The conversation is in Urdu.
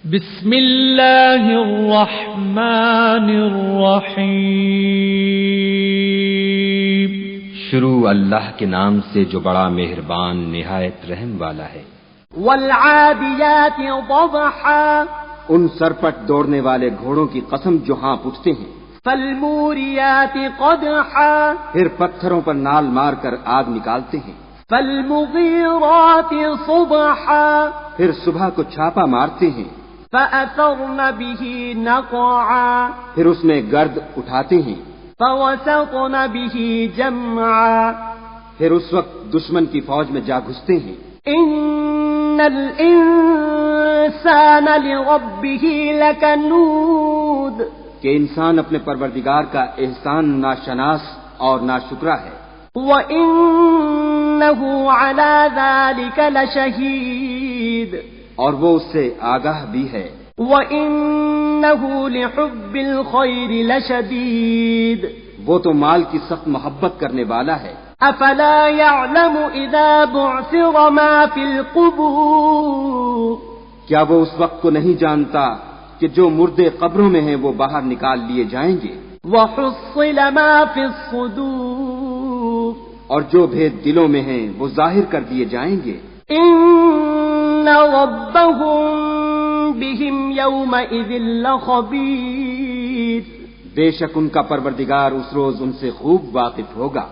بسم اللہ الرحمن الرحیم۔ شروع اللہ کے نام سے جو بڑا مہربان نہایت رحم والا ہے۔ والعادیات ضبحا، ان سرپٹ دوڑنے والے گھوڑوں کی قسم جو ہانپ اٹھتے ہیں۔ فالموریات قدحا، پھر پتھروں پر نال مار کر آگ نکالتے ہیں۔ فالمغیرات صبحا، پھر صبح کو چھاپا مارتے ہیں۔ فأثرن به نقعا، پھر اس میں گرد اٹھاتے ہیں۔ فوسطن به جمعا، پھر اس وقت دشمن کی فوج میں جا گھستے ہیں۔ ان الانسان لربه لکنود، کہ انسان اپنے پروردگار کا احسان ناشناس اور ناشکرا ہے۔ وَإِنَّهُ عَلَى ذَلِكَ لَشَهِيدٌ، اور وہ اس سے آگاہ بھی ہے۔ وَإِنَّهُ لِحُبِّ الْخَيْرِ لَشَدِيدٌ، وہ تو مال کی سخت محبت کرنے والا ہے۔ أَفَلَا يَعْلَمُ إِذَا بُعْثِرَ مَا فِي الْقُبُورِ، کیا وہ اس وقت کو نہیں جانتا کہ جو مردے قبروں میں ہیں وہ باہر نکال لیے جائیں گے؟ وَحُصِّلَ مَا فِي الصُّدُورِ، اور جو بھید دلوں میں ہیں وہ ظاہر کر دیے جائیں گے۔ إِنَّ رَبَّهُم بِهِمْ يَوْمَئِذٍ لَخَبِيرٌ، بے شک ان کا پروردگار اس روز ان سے خوب واقف ہوگا۔